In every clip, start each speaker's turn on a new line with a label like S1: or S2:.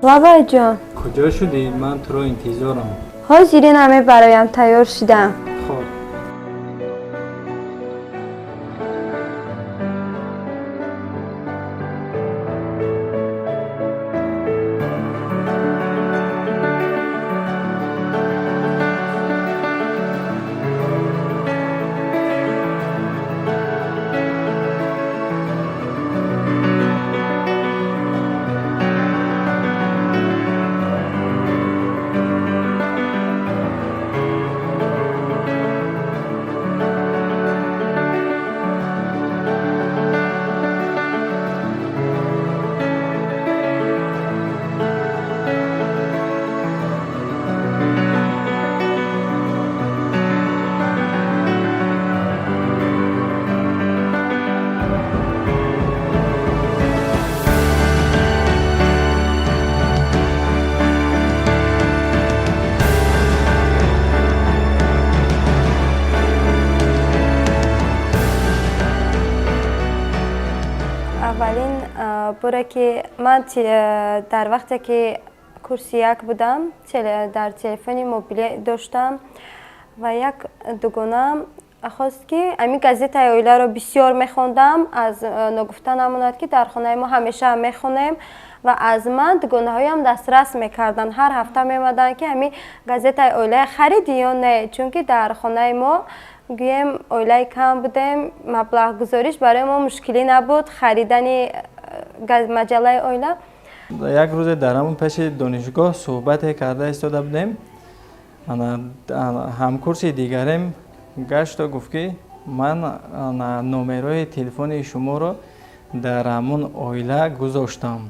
S1: لابای جان
S2: کجا شدی؟ من تو رو انتظارم.
S1: حاضرین همه برایم تیار شدم.
S2: خب
S1: اولین باره که من در وقتی که کورس یک بودم در تلفن موبیل داشتم و یک دوگانم خواست که امی گازت اویله رو بسیار میخوندم. از نگفتن نموند که در خانه ما همیشه میخونیم و از من دوگانه هایم دسترس میکردن. هر هفته میمدن که امی گازت اویله خریدی یا نه، چون که در خانه ما گویم اویله کم بودیم، مبلغ گذاریش برای ما مشکلی نبود خریدن مجله اویله.
S2: یک روز در همون پیش دانشگاه صحبت کرده ایستاده بودیم. همکورس دیگرم گشت و گفت که من نمرای تلفن شما رو در همون اویله گذاشتم.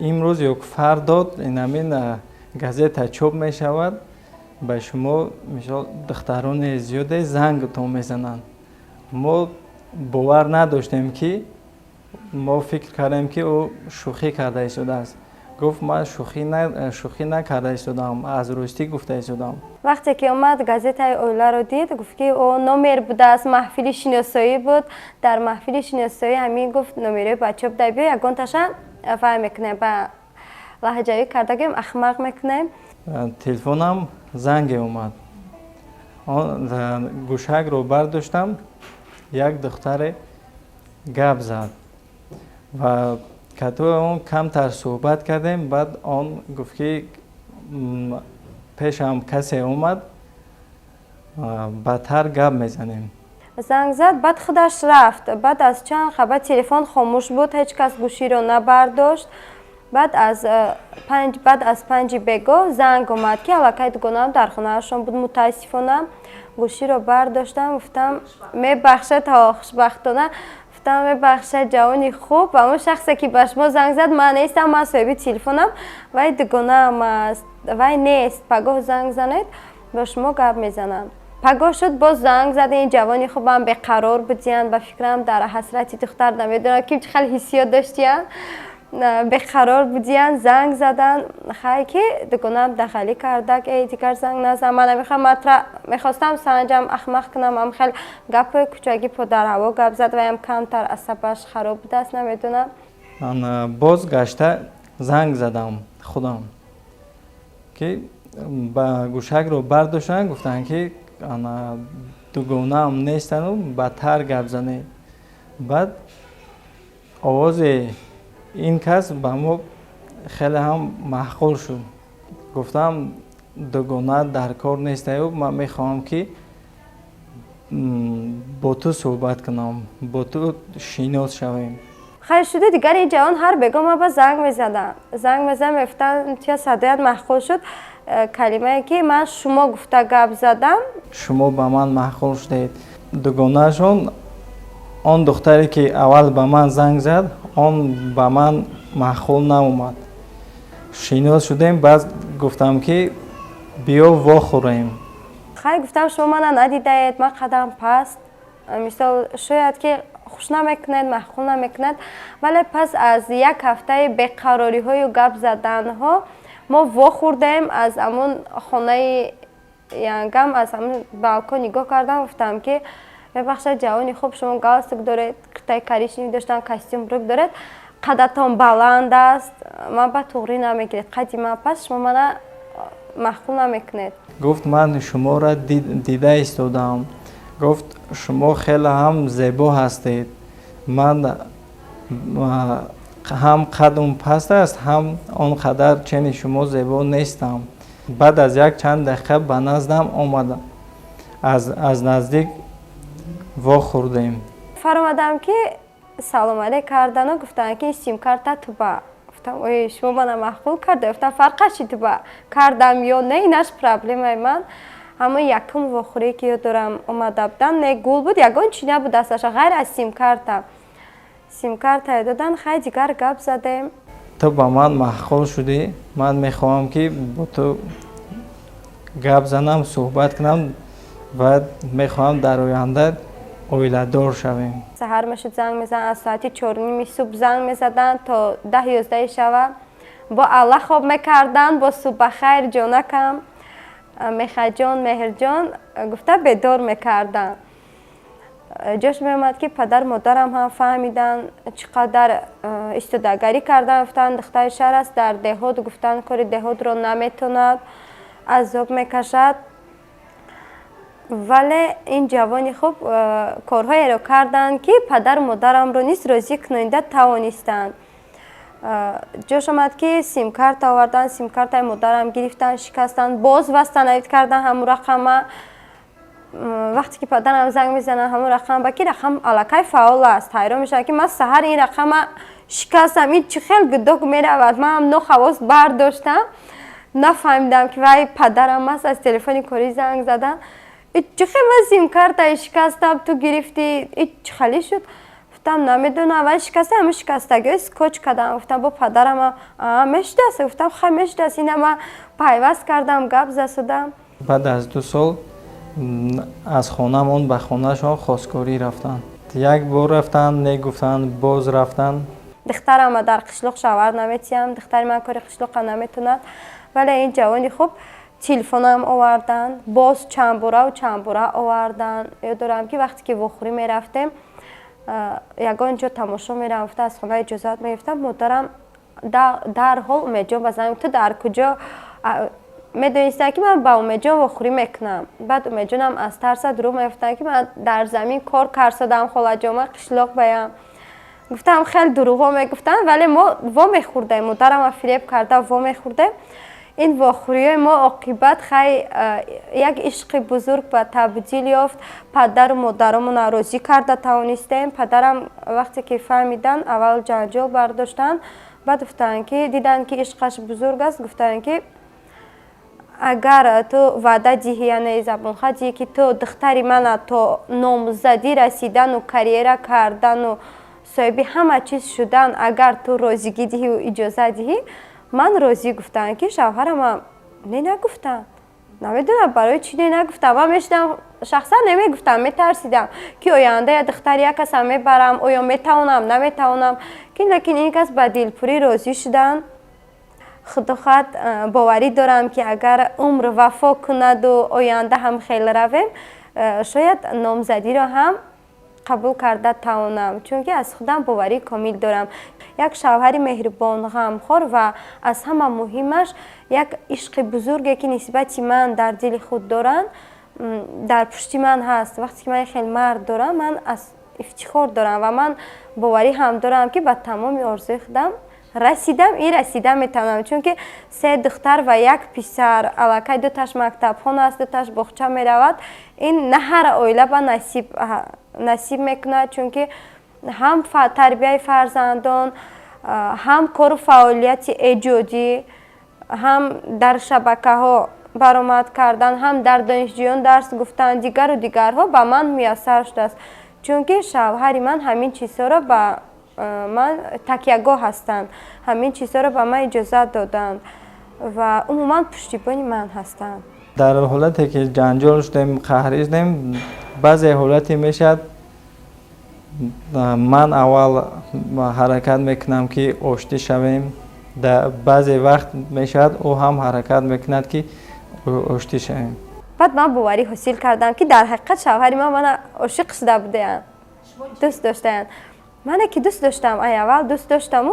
S2: امروز یک فردا این همین گازت چاپ می شود، به شما مثال دختران زیاد زنگ تو میزنند. ما باور نداشتیم که ما فکر کردیم که او شوخی کرده ایستاده است. گفت ما شوخی نکرده ایستادم، از راستی گفته ایستادم.
S1: وقتی که اومد گازت اویله رو دید گفت که او نمر بوده از محفل شناسایی بود. در محفل شناسایی همین گفت نمره بچه بوده بیا یکان تاشن فهم میکنه با لهجه‌ای کردگیم احمق میکنه.
S2: تلفنم زنگ اومد. گوشک رو برداشتم، یک دختر گپ زد و کتو اون کمتر صحبت کردیم. بعد آن گفت که پیشم کسی اومد بدتر گپ میزنیم.
S1: زنگ زد بعد خودش رفت. بعد از چند خبر تلفن خاموش بود، هیچ کس گوشی رو نبرداشت. بعد از 5 بگو زنگ اومد که علاقه دوگانم در خونه شون بود. متاسفانه گوشی رو برداشتم، گفتم میبخشه تا خوشبختانه، گفتم میبخشه جوانی خوب. و اون شخصی که به شما زنگ زد من نیستم، من صاحب تلفنم، وای دوگانم است، وای نیست. پگاه زنگ زنید با شما گپ میزنم. پگاه شد باز زنگ زد. این جوانی خوبم بیقرار بودین، به فکرم در حسرت دختر نمیدونم که خیلی حسیات داشتین، بیقرار بودین، زنگ زدن. خیلی که دوگانم دخلی کرده که دیگر زنگ نزن، من میخواستم سنجم احمق کنم، هم خیلی گپ کوچکی در هوا گپ زد و هم کمتر عصبش خراب بوده است نمیدونم.
S2: من باز گشته زنگ زدم خودم که با گوشک رو برداشتن، گفتن که دوگانه هم نیستن و بدتر گپ زنه. بعد آواز این کس به ما خیلی هم معقول شد. گفتم دوگانه در کار نیسته و من میخوام که با تو صحبت کنم، با تو شناس شویم.
S1: خیلی شده دیگر این جوان هر بگو ما با زنگ میزدم میفتن توی صدایت معقول شد. کلمه که من شما گفته گپ زدم،
S2: شما به من معقول شدید. دوگانه شون آن دختری که اول به من زنگ زد آن به من معقول ناومد. شناس شدیم. بعد گفتم که بیا وا خوریم.
S1: خیلی گفتم شما من ندیدید، من قدم پست مثال شاید که خوش نمیکند، معقول نمیکند، ولی پس از یک هفته بیقراری های و گپ زدن ها ما وا خوردیم. از همون خانه ینگم از همون بالکن نگاه کردم، گفتم که ببخشید جوانی خوب شما گالستوک دارید، کرتای کریشنی داشتن، کاستیوم روک دارید، قدتان بلند است. من به توغری نمیگیرید قدی من پس شما من محکوم نمیکنید.
S2: گفت من شما را دیده ایستادم. گفت شما خیلی هم زیبا هستید. من هم قدم پست است هم آنقدر چنین شما زیبا نیستم. بعد از یک چند دقیقه به نزدم آمدم. از نزدیک وا خوردیم.
S1: فرامدم که سلام علیک کردن و گفتن که سیم کارت تو با. گفتم اوی شما من محکوم کرده. گفتم فرقش تو با کردم یا نه اینش پرابلم من. همون یکم واخوری که دارم اومده بودن نه گول بود یگان چی نبود دستش غیر از سیم کارت. سیم کارت دادن خیلی دیگر گپ زدیم.
S2: تو با من مشغول شدی. من میخواهم که با تو گپ زنم صحبت کنم و میخواهم در آینده اویله دار شویم.
S1: سحر میشد زنگ میزدن از ساعت 4:30 صبح زنگ میزدن تا 10-11 شب با الله خواب میکردن با صبح خیر جانکم میخا جان مهر جان گفته بیدار میکردن. جاش میامد که پدر مادرم هم فهمیدن چقدر استودگری کردن. گفتن دختر شهر است در دهات. گفتن کار دهات رو نمیتوند عذاب میکشد. ولی این جوانی خوب کارهایی رو کردن که پدر مادرم رو نیست راضی کننده توانستند. جاش آمد که سیم کارت آوردن. سیم کارت مادرم گرفتن شکستن باز وستنوید کردن همون رقم. وقتی که پدرم زنگ میزنن همون رقم با کی رقم الکی فعال است. حیران میشن که من سحر این رقم شکستم این چه خیلی گداگ میرود. من هم ناخواست برداشتم نفهمیدم که وای پدرم است از تلفن کاری زنگ زدن. چه خیلی من سیم کارت شکستم تو گرفتی این چه خالی شد. گفتم نمیدونم ولی شکسته همه شکستگی اسکوچ کردم. گفتم با پدرم مشت است. گفتم خیلی مشت است اینه من پیوست کردم گپ زدم.
S2: بعد از 2 سال از خانه‌مون به خانه‌شان خواستگاری رفتن. یک بار رفتن نگفتن باز رفتن.
S1: دخترم در قشلق شاور نمیتیم. دختر من کار قشلق نمیتوند. ولی این جوانی خوب تلفنم آوردن باز چند باره آوردن. یادم که وقتی که وخوری میرفتیم یگان جا تماشا میرفته از خانه اجازت میگرفتم. مادرم در حال امیدجان بزنم تو در کجا میدونسته که من با امیدجان وخوری میکنم. بعد امیدجانم از ترس درو میفتن که من در زمین کار کرسادم خاله جامه قشلاق بیم. گفتم خیلی دروغا میگفتن ولی ما وا میخوردیم. مادرم فریب کرده وا میخوردیم. این واخوری ما عاقبت خیلی یک عشق بزرگ به تبدیل یافت. پدر و مادرمون راضی کرده توانستیم. پدرم وقتی که فهمیدن اول جنجال برداشتن. بعد گفتن که دیدن که عشقش بزرگ است. گفتن که اگر تو وعده دهی یعنی زبان خودی که تو دختری من تو نامزدی رسیدن و کریر کردن و صاحب همه چیز شدن اگر تو راضیگی دهی و اجازه دهی من راضی. گفتن که شوهرم نگفتن. نمیدونم برای چی نگفتم. من میشدم شخصا نمیگفتم میترسیدم که آینده دختر یک کس میبرم آیا میتوانم نمیتوانم که لیکن این کس با دلپوری راضی شدن. خدا خود باوری دارم که اگر عمر وفا کند و آینده هم خیلی رویم شاید نامزدی را هم قبول کرده توانم. چون که از خودم باوری کامل دارم. یک شوهر مهربان غمخوار و از همه مهمش یک عشق بزرگی که نسبت من در دل خود دارن در پشت من هست. وقتی که من خیلی مرد دارم من از افتخار دارم و من باوری هم دارم که به تمام آرزوی خودم رسیدم. این رسیدم میتونم چون که 3 دختر و 1 پسر الکی 2 تاش مکتب خانه است 2 تاش باغچه میرود. این نه هر عائله به نصیب میکنه چون که هم تربیت فرزندان هم کار و فعالیت ایجادی هم در شبکه ها برآمد کردن هم در دانشجویان درس گفتن دیگرها به من میسر شده است. چون که شوهر من همین چیزها را به من تکیهگاه هستند. همین چیزها را به من اجازه دادند و عموما پشتیبانی من هستند.
S2: در حالتی که جنجال شدیم قهری شدیم بعضی حالتی میشد من اول حرکت میکنم که آشتی شویم. در بعضی وقت میشد او هم حرکت میکند که آشتی شویم.
S1: بعد من باوری حاصل کردم که در حقیقت شوهر من عاشق شده بودن دوست داشتن. من که دوست داشتم اول دوست داشتم و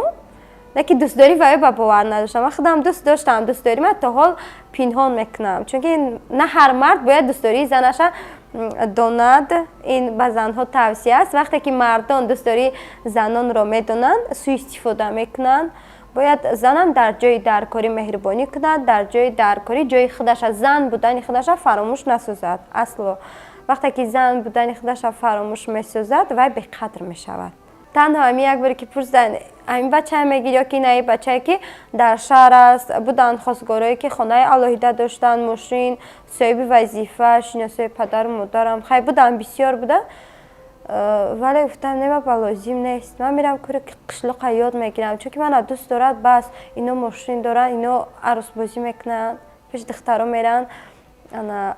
S1: نه که دوست داری و با باور نداشتم. من خودم دوست داشتم دوست داری من تا حال پنهان میکنم چون که نه هر مرد باید دوست داری زنش داند. این به زنها توصیه است. وقتی که مردان دوست داری زنان را میدونن سوء استفاده میکنن. باید زنان در جای درکاری مهربانی کند، در جای درکاری جای خودش زن بودن خودش فراموش نسازد. اصلا وقتی که زن بودن خودش فراموش میسازد و به قدر میشود. تنها همین یک باری که پرسیدن همین بچه میگی یا که نه بچه که در شهر است بودن خواستگارایی که خانه علاهیده داشتن ماشین صاحب وظیفه شناسای پدر و مادرم خیلی بودن بسیار بودن ولی گفتم نه با لازم نیست من میرم کار قشلاق یاد میگیرم چون که من دوست دارد بس اینا ماشین دارن اینا عروس بازی میکنن پیش دخترا میرن انا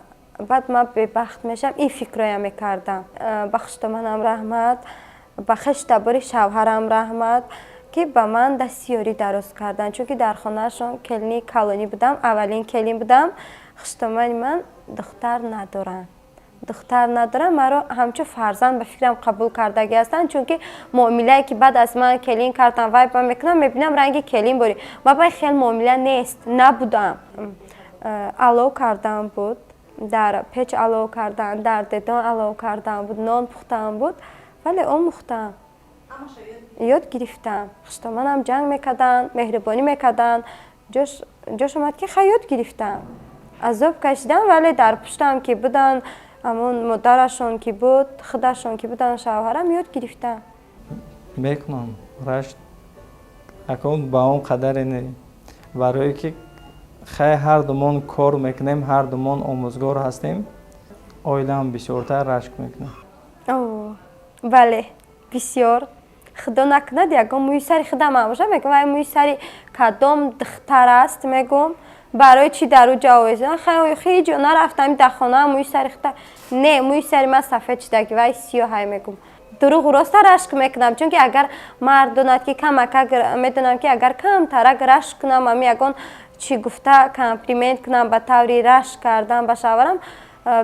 S1: بعد من به بخت میشم این فکرایی میکردم بخشت منم رحمت بخشت باری شوهرم رحمت که با من دستیاری درست کردن چون که در خانهشون کلینی کالونی بودم اولین کلین بودم خشتمان من دختر ندارم مرا همچون فرزند به فکرم قبول کردگی هستن چون که معامله که بعد از من کلین کردم وایپ میکنم میبینم رنگ کلین باری ما باید خیلی معامله نیست نبودم علو کردم بود در پیچ علو کردن در ددان علو کردن بود نان پختم بود ولی اون مختم یاد گرفتم خشتمانم جنگ میکردن مهربانی میکردن جوش اومد که خیلی یاد گرفتم عذاب کشیدم ولی در پشتم که بودن همون مادرشون که بود خودشون که بودن شوهرم یاد گرفتم
S2: میکنم رشت اکون با اون قدر اینه برای که خیلی هر دومون کار میکنیم هر دومون آموزگار هستیم آیلم بسیارتر رشک میکنم
S1: بله بسیار خدا نکند یکم موی سری خودم باشه میگم وای موی سری کدام دختر است میگم برای چی در او جوازه خیلی جا نرفتم در خانه موی سری خودم نه موی سری من سفید شده وای سیاه میگم دروغ راست رشک میکنم چون که اگر مردونت که کم میدونم که اگر کم ترک رشک کنم امی یکون چی گفته کامپلیمنت کنم به طوری رشک کردم به شوهرم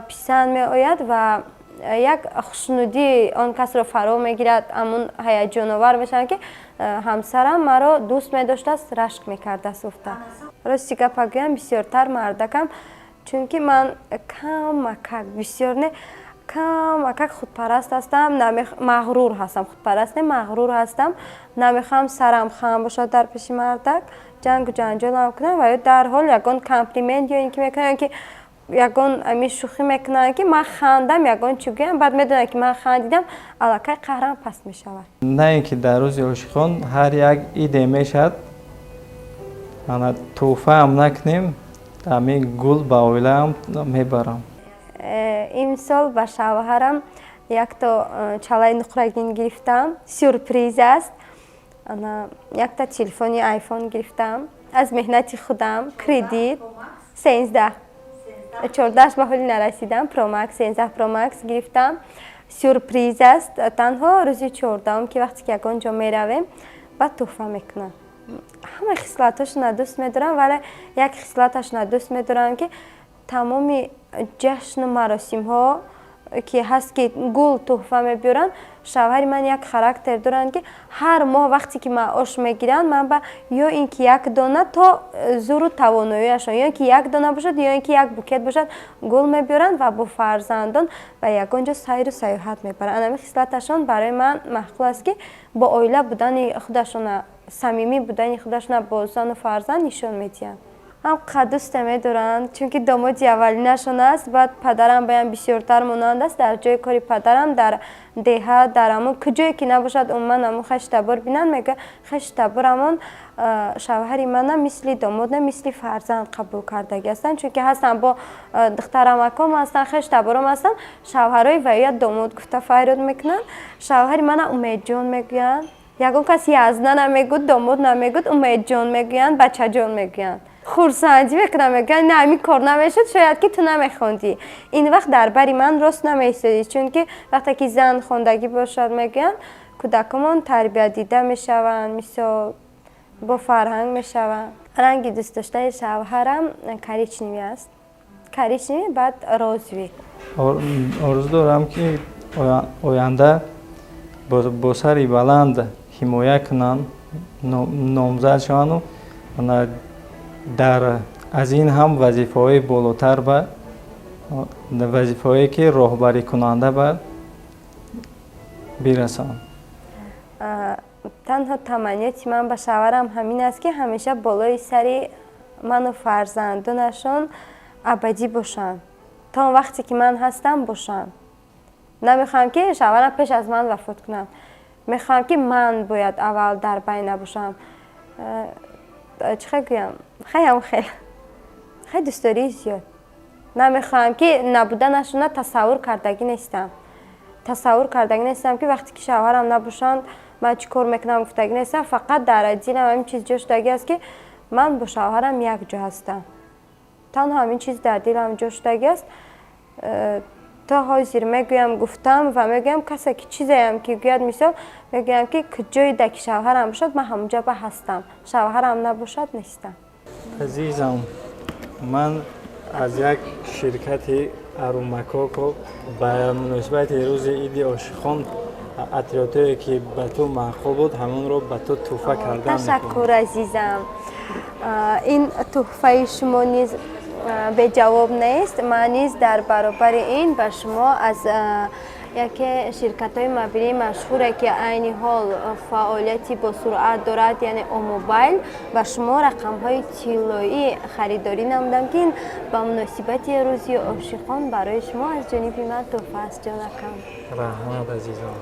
S1: پسند می آید و یک خوشنودی آن کس رو فرا میگیرد امون هیجان آور میشن که همسرم مرا دوست می داشته است رشک میکرده است افته راستی که بگویم بسیارتر مردکم چون که من کم مکک بسیار نه کم مکک خودپرست هستم مغرور هستم خودپرست نه مغرور هستم نمیخوام سرم خم باشد در پیش مردک جنگ و جنجال هم کنم و در حال یکان کامپلیمنت یا اینکه میکنم که یکان امی شوخی میکنن که من خندم یکان چگویم بعد میدونن که من خندیدم علاقه قهرم پس میشود
S2: نه اینکه در روز عاشقان هر یک ایده میشد انا توفه هم نکنیم امی گل با اویله هم میبرم
S1: این سال با شوهرم یک تا چالای نقرگین گرفتم سورپریز است یک تا تلفنی آیفون گرفتم از مهنت خودم کردیت 13 14 به حالی نرسیدم پرومکس 13 پرومکس گرفتم سورپریز است تنها روزی 14 که وقتی که یکان جا میرویم بعد تحفه میکنم همه خصلتاش ندوست میدارم ولی یک خصلتاش ندوست میدارم که تمام جشن و مراسم ها که هست که گل تحفه میبرن شوهر من یک خاراکتر دارن که هر ماه وقتی که معاش میگیرن من با یا اینکه یک دانه تا زور و تواناییشون یا اینکه یک دانه باشد یا اینکه یک بوکت باشد گل میبرن و با فرزندان و یگانجا سیر و سیاحت میبرن اما خصلتشون برای من محقول است که با عائله بودن خودشون صمیمی بودن خودشون با زن و فرزند نشون میدن هم قدوست میدارن چون که دامادی اولینشون است بعد پدرم باید بسیارتر مانند است در جای کاری پدرم در دهه در همون کجایی که نباشد من همون خشتبار بینن میگه خشتبار همون شوهری من مثل داماد مثل فرزند قبول کردگی هستن چون که هستن با دخترم اکام هستن خشتبارم هستن شوهرای ویت داماد گفته فریاد میکنن شوهری من امید جان میگوین یکون کسی یزدان نمیگود داماد نمیگود امید جان میگوین بچه جان میگوین خورسندی میکنم میگن نه همین کار نمیشد شاید که تو نمیخوندی این وقت در بری من راست نمیستدی چون که وقتی که زن خوندگی باشد میگن کودکمان تربیت دیده میشوند مثل با فرهنگ میشوند رنگی دوست داشته شوهرم کریچنیوی است کریچنیوی بعد رازوی
S2: آرزو دارم که آینده бо сари баланд ҳимоя кунанд номзадшону дар аз ин ҳам вазифаҳои болотар ба вазифаҳое ки роҳбарикунанда ба бирасонанд.
S1: танҳо таманниёти ман ба шавҳарам ҳамин аст ки ҳамеша болои сари ману фарзандонашон абадӣ бошанд, то он вақте ки ман ҳастам бошанд. намехоҳам ки шавҳарам пеш аз ман вафот кунад, мехоҳам ки ман бояд аввал дар байна бошам. чӣ хел гӯям, хеле дӯстдории зиёд. намехоҳам ки набуданашона тасаввур кардагӣ нестам ки вақте ки шавҳарам набошанд ман чӣ кор мекунам гуфтагӣ нестам. фақат дар дилам ҳамин чиз ҷо шудагӣ аст ки ман бо шавҳарам як ҷо ҳастам. танҳо ҳамин чиз дар дилам ҷо шудагӣ аст. то ҳозир мегӯям гуфтам ва мегӯям касе ки чизеам ки гӯяд, мисол мегӯям ки куҷоида ки шавҳарам бошад ман ҳамонҷа ба ҳастам, шавҳарам набошад нестам.
S2: азизам, ман аз як ширкати арумакоко ба муносибати рӯзи иди ошихон атрётое ки ба ту маъқул буд ҳамонро ба ту тӯҳфа кардан.
S1: ташаккур азизам. ин тӯҳфаи шумо низ беҷавоб нест. ман низ дар баробари ин ба шумо аз яке ширкатҳои мобилии машҳуре ки айни ҳол фаъолияти босуръат дорад, яъне О-мобайл, ба шумо рақамҳои тиллоӣ харидорӣ намудам ки ин ба муносибати рӯзи ошихон барои шумо аз ҷониби ман тӯҳфа аст. ҷонакам,
S2: раҳмат азизам.